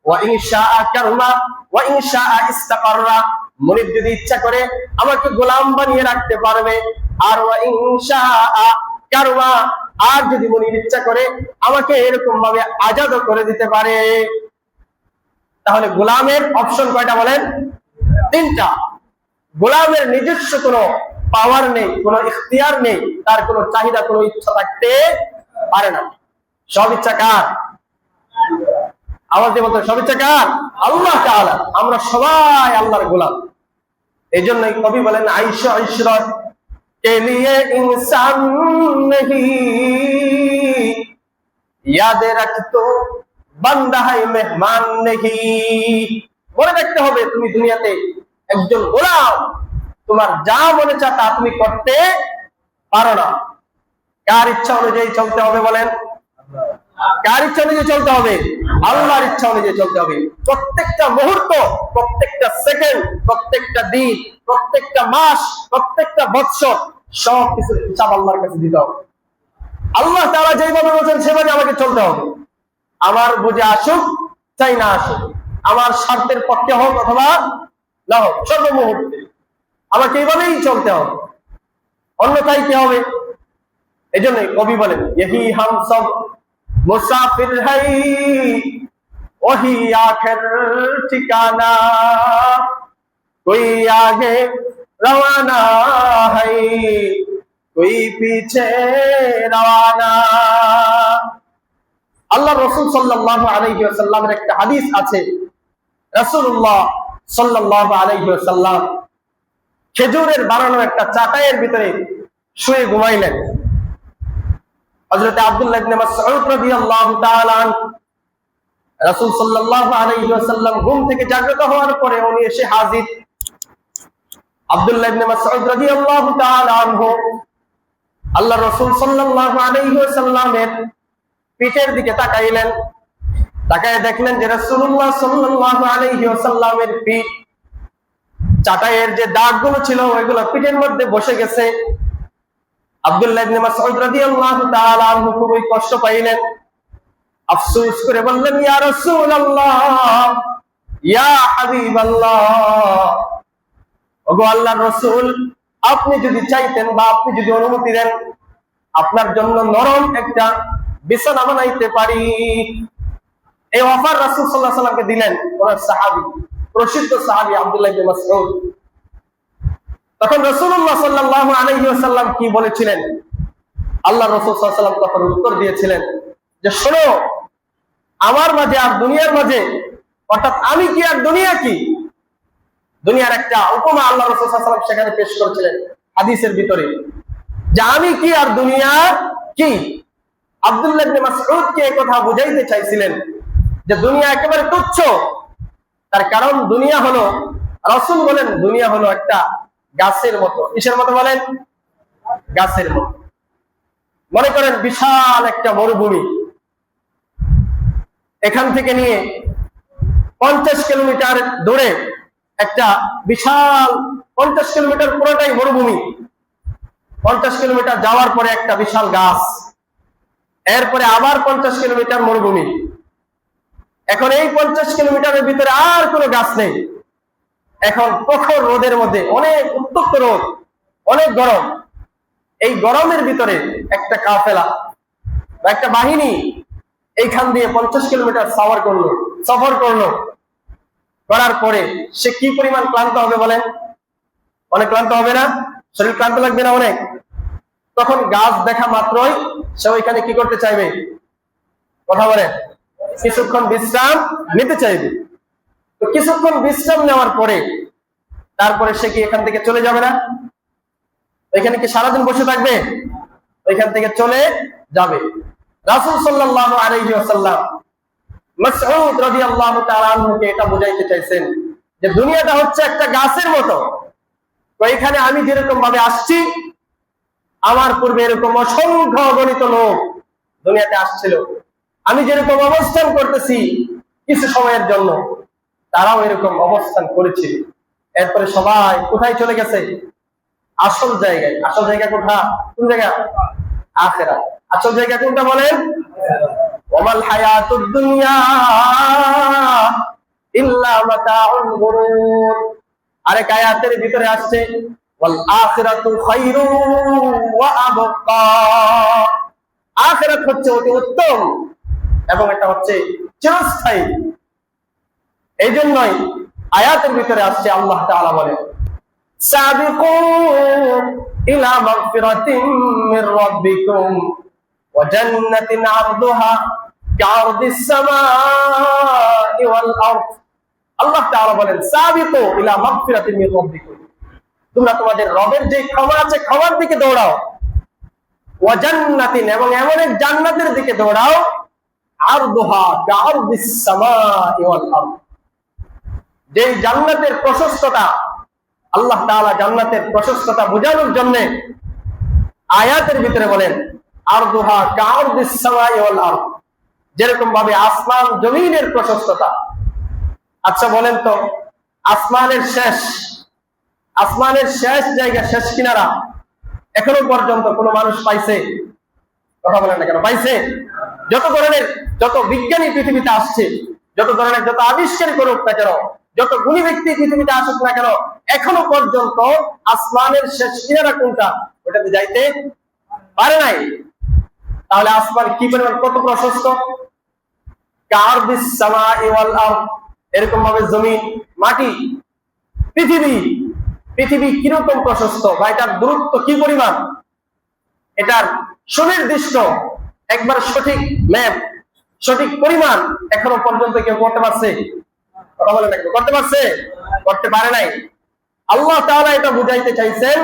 ওয়া ইনশাআ কারমা ওয়া ইনশাআ ইস্তাকাররা, মনিব যদি ইচ্ছা করে আমাকে গোলাম বানিয়ে রাখতে পারবে। আর ওয়া ইনশাআ কারমা, আর যদি মনিব ইচ্ছা করে আমাকে এরকম ভাবে আজাদ করে দিতে পারে। তাহলে গোলামের অপশন কয়টা বলেন? তিনটা। গোলামের নিজস্ব কোনো পাওয়ার নেই, কোনো ইখতিয়ার নেই, তার কোনো চাহিদা, কোনো ইচ্ছা থাকতে পারে না। সব ইচ্ছা কার? আওয়াজ দিয়ে বলতে, সব ইচ্ছা কার? আল্লাহ তাআলা। আমরা সবাই আল্লাহর গোলাম। এই জন্যই কবি বলেন, আইশা ইশরত কে লিয়ে ইনসান নেহি, ইয়াদে রাখতো বান্দা হায় মেহমান নেহি। মনে রাখতে হবে, তুমি দুনিয়াতে একজন গোলাম, তোমার যা মনে চায় তা তুমি করতে পারো না। কার ইচ্ছা অনুযায়ী চলতে হবে বলেন? কার ইচ্ছা অনুযায়ী চলতে হবে? আল্লাহর ইচ্ছা অনুযায়ী চলতে হবে। প্রত্যেকটা মুহূর্ত, প্রত্যেকটা সেকেন্ড, প্রত্যেকটা দিন, প্রত্যেকটা মাস, প্রত্যেকটা বৎসর, সব কিছু হিসাব আল্লাহর কাছে দিতে হবে। আল্লাহ তাআলা যেভাবে বলেছেন সেভাবে আমাকে চলতে হবে। আমার বুঝে আসুক চাই না আসুক, আমার স্বার্থের পক্ষে হোক অথবা না হোক, সর্বমুহূর্তে আমাকে এইভাবেই চলতে হবে, অন্যথায় কি হবে? এই জন্যই কবি বলেন, यही हम सब मुसाफिर है वही आखिर ठिकाना, कोई आगे रवाना है कोई पीछे रवाना। আল্লাহ রাসূল সাল্লাল্লাহু আলাইহি ওয়াসাল্লামের একটা হাদিস আছে, রাসূলুল্লাহ সাল্লাল্লাহু আলাইহি ওয়াসাল্লাম খেজুরের বানানো একটা চাটাইয়ের ভিতরে শুয়ে ঘুমাইলেন। হযরত আব্দুল্লাহ ইবনে মাসউদ রাদিয়াল্লাহু তাআলা আনহু, রাসূল সাল্লাল্লাহু আলাইহি ওয়াসাল্লাম ঘুম থেকে জাগ্রত হওয়ার পরে উনি এসে হাজির। আব্দুল্লাহ ইবনে মাসউদ রাদিয়াল্লাহু তাআলা আনহু আল্লাহ রাসূল সাল্লাল্লাহু আলাইহি ওয়াসাল্লামের পিঠের দিকে তাকাইলেন। তাকায় দেখলেন যে রাসূলুল্লাহ সাল্লাল্লাহু আলাইহি ওয়াসাল্লামের পিঠ, চাটাইয়ের যে দাগগুলো ছিল ওইগুলো পিঠের মধ্যে বসে গেছে। আব্দুল্লাহ ইবনে মাসউদ রাদিয়াল্লাহু তাআলা আনহু খুবই কষ্ট পাইলেন। আফসোস করে বললেন, ইয়া রাসূলুল্লাহ, ইয়া হাবিবাল্লাহ, ওগো আল্লাহর রাসূল, আপনি যদি চাইতেন বা আপনি যদি অনুমতি দেন, আপনার জন্য নরম একটা বিছানা বানাইতে পারি। এই অফার রাসূল সাল্লাল্লাহু আলাইহি ওয়াসাল্লামকে দিলেন ওনার সাহাবী, প্রসিদ্ধ সাহাবী আব্দুল্লাহ ইবনে মাসউদ। তখন রাসূলুল্লাহ সাল্লাল্লাহু আলাইহি ওয়াসাল্লাম কি বলেছিলেন? আল্লাহ রাসূল সাল্লাল্লাহু আলাইহি ওয়াসাল্লাম তখন উত্তর দিয়েছিলেন যে, শোনো, আমার মাঝে আর দুনিয়ার মাঝে, অর্থাৎ আমি কি আর দুনিয়া কি, দুনিয়ার একটা উপমা আল্লাহ রাসূল সাল্লাল্লাহু আলাইহি ওয়াসাল্লাম সেখানে পেশ করেছিলেন হাদিসের ভিতরে, যে আমি কি আর দুনিয়া কি। আব্দুল্লাহ ইবনে মাসউদ কে এই কথা বুঝাইতে চাইছিলেন যে দুনিয়া একেবারে তুচ্ছ। তার কারণ দুনিয়া হলো, রাসূল বলেন, দুনিয়া হলো একটা গাছের মতো। কিসের মতো বলেন? গাছের মতো। মনে করেন বিশাল একটা মরুভূমি, এখান থেকে নিয়ে 50 কিলোমিটার দূরে একটা বিশাল, 50 কিলোমিটার পুরোটাই মরুভূমি, 50 কিলোমিটার যাওয়ার পরে একটা বিশাল গাছ, এরপরে আবার 50 কিলোমিটার মরুভূমি। এখন এই 50 কিলোমিটারের ভিতরে আর কোনো গাছ নেই। এখন প্রখর রোদের মধ্যে, অনেক উত্তপ্ত রোদ, অনেক গরম, এই গরমের ভিতরে একটা কাফেলা বা একটা বাহিনী এইখান দিয়ে 50 কিলোমিটার সফর করলো। করার পরে সে কি পরিমাণ ক্লান্ত হবে বলেন? অনেক ক্লান্ত হবে না? শরীর ক্লান্ত লাগবে না অনেক? তখন গাছ দেখা মাত্রই সে ওইখানে কি করতে চাইবে? কথা বলেন, কিছুক্ষণ বিশ্রাম নিতে চাইবে। তো কিছুক্ষণ বিশ্রাম নেওয়ার পরে তারপরে সে কি এখান থেকে চলে যাবে না? এখানে কি সারাদিন বসে থাকবে? ওইখান থেকে চলে যাবে। রাসূল সাল্লাল্লাহু আলাইহি ওয়াসাল্লাম মাসউদ রাদিয়াল্লাহু তাআলা আনহুকে এটা বুঝাইতে চাইছেন যে দুনিয়াটা হচ্ছে একটা গাছের মতো। তো এখানে আমি যেরকম ভাবে আসছি, আমার পূর্বে এরকম অসংখ্য অগণিত লোক দুনিয়াতে আসছিল। আমি যেরকম অবস্থান করতেছি কিছু সময়ের জন্য, তারাও এরকম অবস্থান করেছিল। এরপরে সবাই কোথায় চলে গেছে? আসল জায়গায়। আসল জায়গা কোন জায়গা? আখিরাত। আসল জায়গা কোনটা বলেন? ওয়ামাল হায়াতুদ দুনিয়া ইল্লা মাতাউল গুরুর। আরেক আয়াতের ভিতরে আসছে ওয়াল আখিরাতু খায়রু ওয়া আবকা। আখিরাত হচ্ছে অতি উত্তম এবং এটা হচ্ছে চিরস্থায়ী। এই জন্যই আয়াতের ভিতরে আসছে আল্লাহ তাআলা বলেন সাবিকু ইলা মাগফিরাতিন মির রাব্বিকুম ওয়া জান্নাতিন আরদুহা কাআরদিস সামাই ওয়াল আরদ। আল্লাহ তাআলা বলেন সাবিকু ইলা মাগফিরাতিন মির রাব্বিকুম, তোমরা তোমাদের রবের যে ক্ষমা আছে ক্ষমার দিকে দৌড়াও। ওয়া জান্নাতিন, এবং এমন এক জান্নাতের দিকে দৌড়াও আরদুহা কাআরদিস সামাই ওয়াল আরদ, যে জান্নাতের প্রশস্ততা, আল্লাহ তাআলা জান্নাতের প্রশস্ততা বোঝানোর জন্য আয়াতের ভিতরে বলেন আরদুহা কাআরদিস সামাই ওয়াল আরদ, যেরকম ভাবে আসমান জমিনের প্রশস্ততা। আচ্ছা বলেন তো, আসমানের শেষ জায়গা, শেষ কিনারা এখনো পর্যন্ত কোন মানুষ পাইছে? কথা বলেন না কেন? পাইছে? যত বিজ্ঞানী পৃথিবীতে আসছে, যত আবিষ্কার করুক না কেন, যত গুণী ব্যক্তি পৃথিবীতে আসুক না কেন, এখনো পর্যন্ত আসমানের শেষ কিনারা কোনটা ওটাতে যাইতে পারে নাই। তাহলে আসমান কি পরিমাণ, কত প্রশস্ত? কাআরদিস সামাই ওয়াল আরদ, এরকম ভাবে জমিন, মাটি, পৃথিবী কিরকম প্রশস্ত বা এটার দূরত্ব কি পরিমাণ, এটার সুনির্দিষ্ট একবার সঠিক ম্যাপ, সঠিক পরিমাণ এখনো পর্যন্ত কেউ করতে পারছে? কথা বলেন না, করতে পারছে? করতে পারে নাই। আল্লাহ তাআলা এটা বুঝাইতে চাইছেন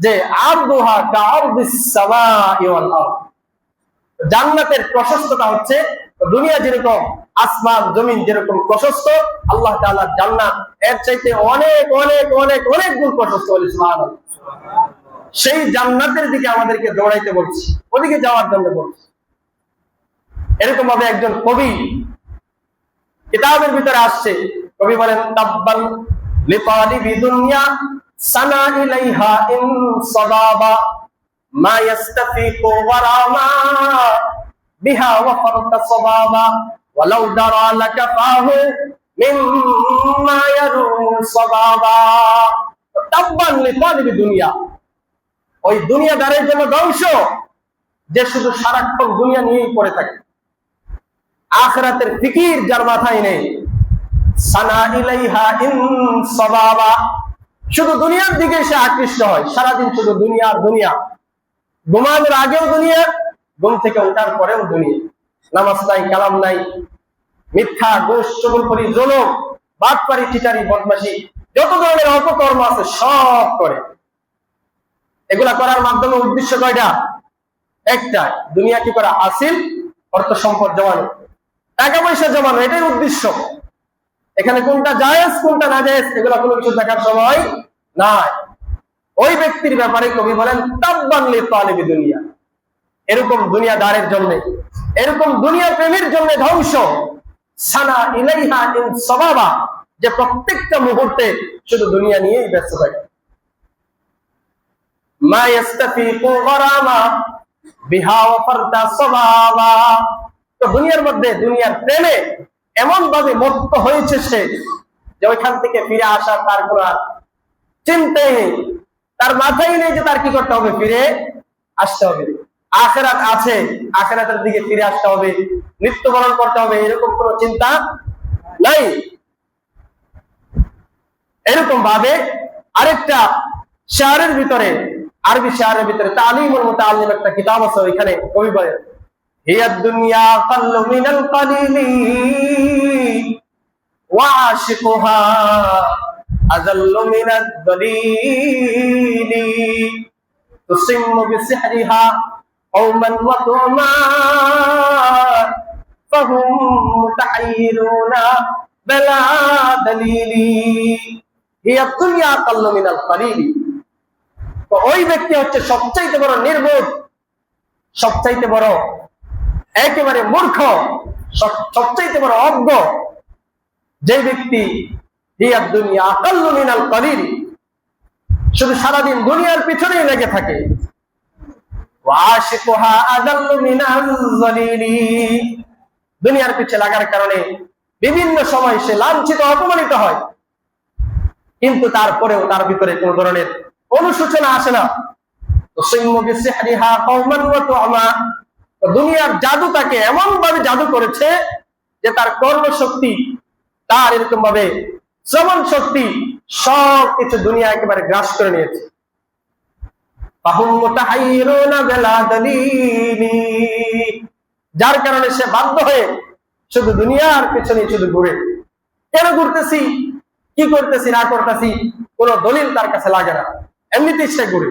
যে আরদুহা কাআরদিস সামাই ওয়াল আরদ, জান্নাতের প্রশস্ততা হচ্ছে দুনিয়া যেরকম, আসমান জমিন যেরকম প্রশস্ত, আল্লাহ তাআলার জান্নাত এর চাইতে অনেক অনেক অনেক অনেক গুণ প্রশস্ত। সুবহানাল্লাহ। সেই জান্নাতের দিকে আমাদেরকে দৌড়াইতে বলছি, ওদিকে যাওয়ার জন্য বলছি। এরকম ভাবে একজন কবি কিতাবের ভিতরে আসছে, কবি বলেন তাব্বান লিতালিবি দুনিয়া সানা ইলাইহা ইন সাদাবা মা ইয়াস্তাফিকু ওয়ারামা বিহা ওয়া ফারতা সাবাবা ওয়ালাউ দারা লাকাফাহু মিম্মা ইয়ারুম সাবাবা। তাব্বান লিতালিবি দুনিয়া, ওই দুনিয়াদারের জন্য ধ্বংস যে শুধু সারাক্ষণ দুনিয়া নিয়েই পড়ে থাকে, আখিরাতের ফিকির যার মাথায় নেই। সানা ইলাইহা ইন সাবাবা, শুধু দুনিয়ার দিকে সে আকৃষ্ট হয়, সারাদিন শুধু দুনিয়া। ঘুমানোর আগেও দুনিয়া, ঘুম থেকে ওঠার পরেও দুনিয়া। নামাজ নাই, কালাম নাই, মিথ্যা, ঘুষ, চুগলখড়ি, জুলুম, বাটপারি, চিটারি, বদমাশি, যত ধরনের অপকর্ম আছে সব করে। এগুলা করার মাধ্যমে উদ্দেশ্য কয়টা? একটা, দুনিয়া কি করা? হাসিল, অর্থ সম্পদ জমানো, টাকা পয়সা জমানো, এটাই উদ্দেশ্য। এখানে কোনটা জায়েজ কোনটা না জায়েজ এগুলা কোনো কিছু দেখার সময় নাই। ওই ব্যক্তির ব্যাপারে কবি বলেন তাব্বান লিতালিবি দুনিয়া, এরকম দুনিয়াদারের জন্য, এরকম দুনিয়া প্রেমের জন্য ধ্বংস। সানা ইলাইহা ইন সাবাবা, যে প্রত্যেকটা মুহূর্তে শুধু দুনিয়া নিয়েই ব্যস্ত থাকে। মা ইয়াস্তাফিকু গরামা বিহা ওয়া ফারতা সাবাবা, তো দুনিয়ার মধ্যে, দুনিয়ার প্রেমে এমন ভাবে মত্ত হয়েছে সে যে ওইখান থেকে ফিরে আসা তার কোন চিন্তাই নেই, তার মাথায় নেই যে তার কি করতে হবে, ফিরে আসতে হবে। আখিরাত আছে, আখিরাতের দিকে ফিরে আসতে হবে, মৃত্যুবরণ করতে হবে, এরকম কোন চিন্তা নাই। এরকম ভাবে আরেকটা শায়রের ভিতরে, আরবি শায়রের ভিতরে তালিমুল মুতাআল্লিম একটা কিতাব আছে, ওইখানে কবি বলেন হিয়া দুনিয়া কাল্লু মিনাল কালিলি ওয়া আশিকুহা আযাল্লু মিনাদ দালিলি তুসিম্মু বিসিহরিহা কওমান ওয়া তুমা ফাহুম মুতাহাইরুনা বিলা দালিলি। হিয়া দুনিয়া কাল্লু মিনাল কালিলি, তো ওই ব্যক্তি হচ্ছে সবচাইতে বড় নির্বোধ, সবচাইতে বড় একেবারে মূর্খ, সবচাইতে বড় অজ্ঞ, যে ব্যক্তি হিয়া দুনিয়া আকাল্লু মিনাল কলিল, শুধু সারাদিন দুনিয়ার পিছনেই লেগে থাকে, ওয়াশিকুহা আযাল্লু মিনাল যালিলি, দুনিয়ার পিছে লাগার কারণে বিভিন্ন সময় সে লাঞ্ছিত অপমানিত হয়, কিন্তু তারপরেও তার ভিতরে কোন ধরনের অনুশোচনা আসে না। দুনিয়ার জাদু তাকে এমন ভাবে জাদু করেছে যে তার কর্মশক্তি, তার এরকম ভাবে শ্রবণ শক্তি, সবকিছু দুনিয়া একেবারে গ্রাস করে নিয়েছে। যার কারণে সে বাধ্য হয়ে শুধু দুনিয়ার পেছনে শুধু ঘুরে। কেন ঘুরতেছি, কি করতেছি না করতেছি, কোন দলিল তার কাছে লাগে না, এমনিতেই সে ঘুরে।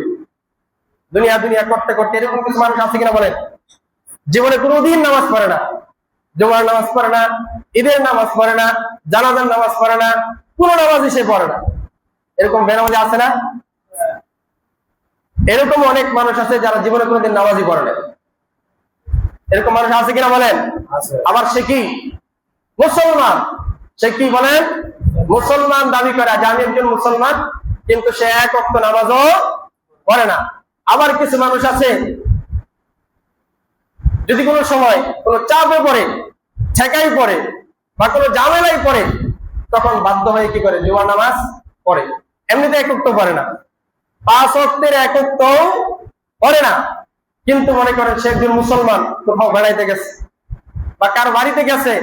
দুনিয়া দুনিয়া করতে করতে এরকম কিছু মানুষ আছে কিনা বলেন? জীবনে কোনোদিন নামাজ পড়ে না, জুমার নামাজ পড়ে না, ঈদের নামাজ পড়ে না, জানাজার নামাজ পড়ে না, কোন নামাজই সে পড়ে না। এরকম বেনামাজি আছে না? এরকম অনেক মানুষ আছে যারা জীবনে কোনোদিন নামাজই পড়ে না। এরকম মানুষ আছে কিনা বলেন? আবার সে কি মুসলমান, সে কি বলেন মুসলমান দাবি করে যে আমি একজন মুসলমান, কিন্তু সে এক ওয়াক্ত নামাজও পড়ে না। আবার কিছু মানুষ আছে যদি কোনো সময় কোনো চাপে পড়ে, ঠেকাই পড়ে বা কোনো ঝামেলাই পড়ে, তখন বাধ্য হয়ে কি করে জুমার নামাজ পড়ে। এমনিতে এক ওয়াক্ত পড়ে না, 5 ওয়াক্তের এক ওয়াক্তও পড়ে না, কিন্তু মনে করেন সে একজন মুসলমান, কোথাও বেড়াইতে গেছে বা কার বাড়িতে গেছে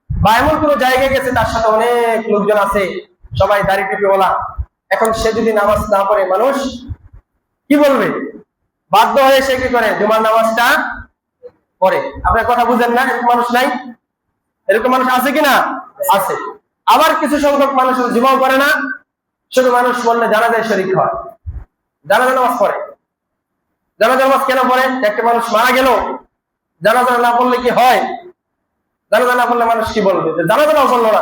বা এমন কোন জায়গায় গেছে, তার সাথে অনেক লোকজন আছে, সবাই দাড়ি টুপিওয়ালা। এখন সে যদি নামাজ না পড়ে, মানুষ কি বলবে? বাধ্য হয়ে সে কি করে জুমার নামাজটা পড়ে। আপনার কথা বুঝেন না? এরকম মানুষ নাই? এরকম মানুষ আছে কিনা? আছে। আবার কিছু সংখ্যক মানুষ জুমাও করে না, শুধু মানুষ বললে জানাজায় শরীক হয়, জানাজা নামাজ পড়ে। জানাজা নামাজ কেন পড়ে? একটা মানুষ মারা গেল, জানাজা না পড়লে কি হয়? জানাজা না পড়লে মানুষ কি বলবে? যে জানাজা নাও পড়লো না,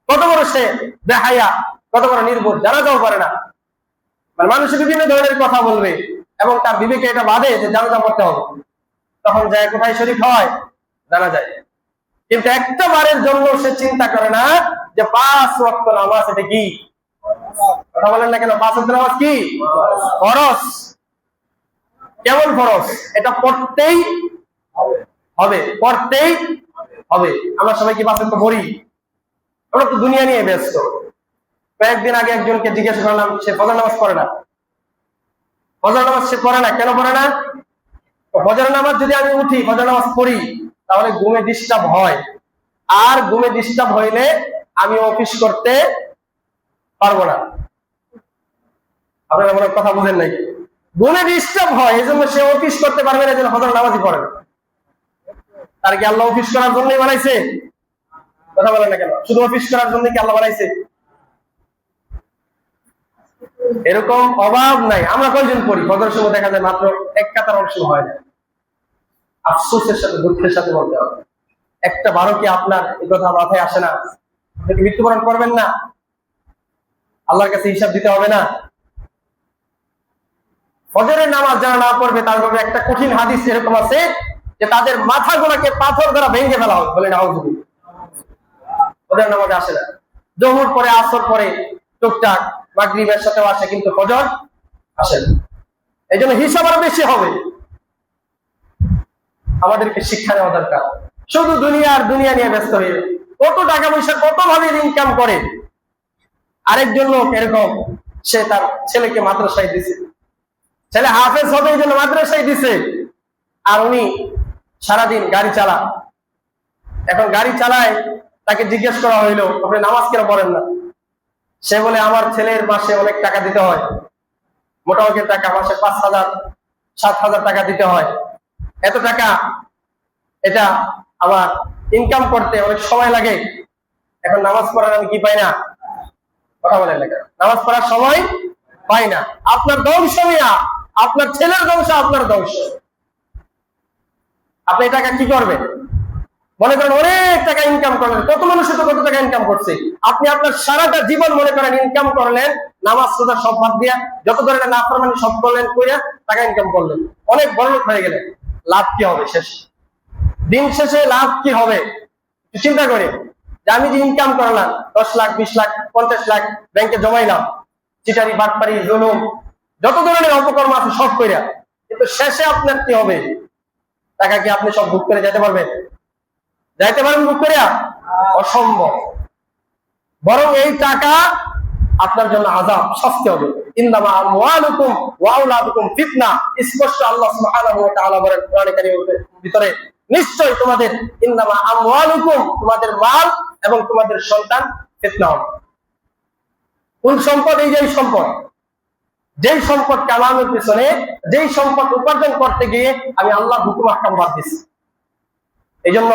কত বড় সে বেহায়া, কত বড় নির্বোধ, জানাজাও করে না। মানে মানুষ বিভিন্ন ধরনের কথা বলবে এবং তার বিবেকে এটা বাধে যে জানাজা পড়তে হবে। তখন যায় কোথায় শরীক হয়? জানা যায়। কিন্তু একটা বারের জন্য সে চিন্তা করে না যে 5 ওয়াক্ত নামাজ এটা কি, কথা বলেন না কেন? 5 ওয়াক্ত নামাজ কি ফরজ। কেমন ফরজ? এটা পড়তেই হবে, পড়তেই হবে। আমরা সবাই কি 5 ওয়াক্ত পড়ি? আমরা তো দুনিয়া নিয়ে ব্যস্ত। কয়েকদিন আগে একজনকে জিজ্ঞেস করলাম, সে ফজর নামাজ পড়ে না। ফজর নামাজ সে পড়ে না, কেন পড়ে না? ফজর নামাজ যদি আমি উঠি, ফজর নামাজ পড়ি, তাহলে ঘুমে ডিস্টার্ব হয়, আর ঘুমে ডিস্টার্ব হইলে আমি অফিস করতে পারবো না। আপনারা মনে কথা বুঝেন নাই? ঘুমে ডিস্টার্ব হয়, এই জন্য সে অফিস করতে পারবে না, এই জন্য ফজর নামাজই পড়ে না। তার কি আল্লাহ অফিস করার জন্যই বানাইছে? কথা বলেন না কেন? শুধু অফিস করার জন্য কি আল্লাহ বানাইছে? এরকম অভাব নাই। আমরা কয়জন পড়ি? ফজর সময় দেখা যায় মাত্র 1 কাতার অংশ হয় না। আফসোসের সাথে, দুঃখের সাথে বলতে হবে, একটা বারো কি আপনার এই কথা মাথায় আসে না? আপনি কি মৃত্যুবরণ করবেন না? আল্লাহর কাছে হিসাব দিতে হবে না? ফজরের নামাজ যারা না পড়বে, তার ব্যাপারে একটা কঠিন হাদিস এরকম আছে যে তাদের মাথাগুলোকে পাথর দ্বারা ভেঙে ফেলা হবে। বলে নাউযুবিল্লাহ, ফজরের নামাজ আসে না। জোহর পরে, আসর পরে টুকটাক, মাগরিবের সাথেও আসে, কিন্তু ফজর আসে না। এই জন্য হিসাব আরো বেশি হবে। আমাদেরকে শিক্ষা নেওয়া দরকার। শুধু দুনিয়া নিয়ে ব্যস্ত হয়ে কত টাকা পয়সা কত ভাবে ইনকাম করে। আরেকজন লোক এরকম, সে তার ছেলেকে মাদ্রাসায় দিছে, ছেলে হাফেজ হবে এই জন্য মাদ্রাসায় দিছে, আর উনি সারাদিন গাড়ি চালান। এখন গাড়ি চালায়, তাকে জিজ্ঞেস করা হইলো, আপনি নামাজ কেন পড়েন না? সে বলে, আমার ছেলের মাসে অনেক টাকা দিতে হয়, মোটা অঙ্কের টাকা, মাসে 5,000 7,000 টাকা দিতে হয়। এত টাকা এটা আমার ইনকাম করতে অনেক সময় লাগে। এখন নামাজ পড়ার আমি কি পাই না? কথা বলেন না কেন? নামাজ পড়ার সময় পাই না। আপনার ধ্বংস মিয়া, আপনার ছেলের ধ্বংস, আপনার ধ্বংস। আপনি টাকা কি করবেন? মনে করেন অনেক টাকা ইনকাম করলেন, কত মানুষ তো কত টাকা ইনকাম করছে। আপনি আপনার সারাটা জীবন মনে করেন ইনকাম করলেন, নামাজ রোজা সব বাদ দিয়া, যত ধরনের নাফরমানি সব করলেন, কইরা টাকা ইনকাম করলেন, অনেক বড় লোক হয়ে গেলেন। লাভ কি হবে শেষে? দিন শেষে লাভ কি হবে চিন্তা করে। যে আমি যে ইনকাম করলাম 10 লাখ 20 লাখ 50 লাখ ব্যাংকে জমাইলাম, চিটারি বাটপারি জুলুম যত ধরনের অপকর্ম আছে সব কইরা, কিন্তু শেষে আপনার কি হবে? টাকা কি আপনি সব ভোগ করে যেতে পারবেন? যাইতে পারবেন ভোগ করে? অসম্ভব। বরং এই টাকা আপনার জন্য আযাব, শাস্তি হবে। ইন্নামা আমওয়ালুকুম ওয়া আওলাদুকুম ফিতনা, স্পষ্ট আল্লাহ সুবহানাহু ওয়া তাআলা বলেন কোরআনে কারীমের ভিতরে, নিশ্চয় তোমাদের ইন্নামা আমওয়ালুকুম, তোমাদের মাল এবং তোমাদের সন্তান ফিতনা হবে। কোন সম্পদ? এই যে সম্পদ, যেই সম্পদ কালামের পিছনে, যেই সম্পদ উপার্জন করতে গিয়ে আমি আল্লাহর হুকুম আহকাম বাদ দিছি। এই জন্য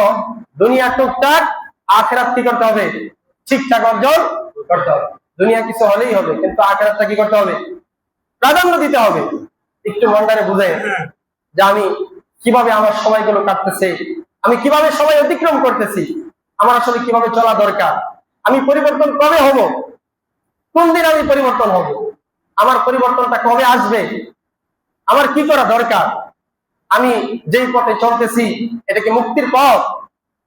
দুনিয়া টুকটাক, আখিরাত কি করতে হবে? ঠিকঠাক অর্জন করতে হবে। দুনিয়া কিছু হলেই হবে, কিন্তু আখিরাতটা কি করতে হবে? প্রাধান্য দিতে হবে। একটু মন্ডারে বুঝে যে আমি কিভাবে আমার সময়গুলো কাটতেছে, আমি কিভাবে সময় অতিক্রম করতেছি, আমার আসলে কিভাবে চলা দরকার, আমি পরিবর্তন কবে হব, কোন দিন আমি পরিবর্তন হব, আমার পরিবর্তনটা কবে আসবে, আমার কি করা দরকার, আমি যেই পথে চলতেছি এটা কি মুক্তির পথ,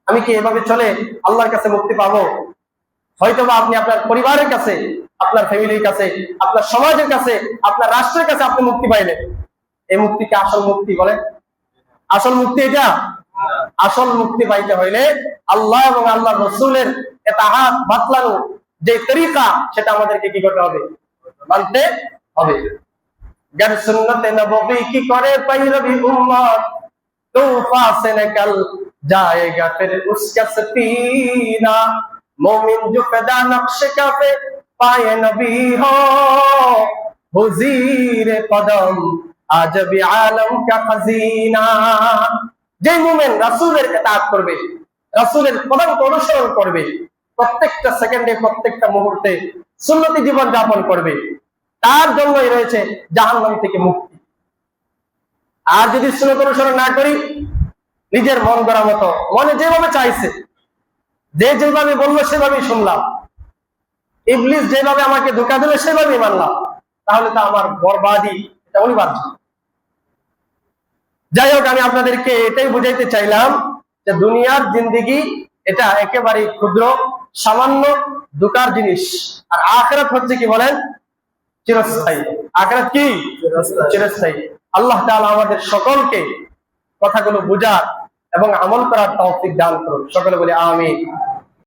আমি কি এভাবে চলে আল্লাহর কাছে মুক্তি পাবো? হয়তোবা আপনি আপনার পরিবারের কাছে, আপনার ফ্যামিলির কাছে, আপনার সমাজের কাছে, আপনার রাষ্ট্রের কাছে আপনি মুক্তি পাইলেন। এই মুক্তিকে আসল মুক্তি বলে? আসল মুক্তি এটা? আসল মুক্তি পাইতে হইলে আল্লাহ এবং আল্লাহ রসুলের ইতাআত বাতলানো যে তরিকা, সেটা আমাদেরকে কি করতে হবে? মানতে হবে। गर सुन्नत नबवी की करे पैरवी उम्मत, तूफा से निकल जाएगा फिर उसका सफीना, मोमिन जो फिदा नक्श कफे पाए नबी हो, हुजीर कदम आज भी आलम का खजीना। যে মুমিন রাসূলের ইতাআত করবে, রাসূলের পদাঙ্ক অনুসরণ করবে, প্রত্যেকটা সেকেন্ডে প্রত্যেকটা মুহূর্তে সুন্নতি জীবন যাপন করবে, তার জন্যই রয়েছে জাহান্নাম থেকে মুক্তি। আর যদি সুন্নাত অনুসরণ না করি, নিজের মন গড়া মতো, মনে যেভাবে চাইছে, যে যেভাবে বললো সেভাবেই শুনলাম, ইবলিস যেভাবে আমাকে ধোঁকা দিল সেভাবেই মানলাম, তাহলে তো আমার বরবাদি, এটা অনিবার্য। যাই হোক, আমি আপনাদেরকে এটাই বুঝাইতে চাইলাম যে দুনিয়ার জিন্দেগি এটা একেবারে ক্ষুদ্র, সামান্য ধোঁকার জিনিস। আর আখিরাত হচ্ছে কি বলেন? চিরস্থায়ী। আখিরাত কি? চিরস্থায়ী। আল্লাহ তাআলা আমাদের সকলকে কথাগুলো বোঝার এবং আমল করার তৌফিক দান করুন। সকলে বলি আমিন।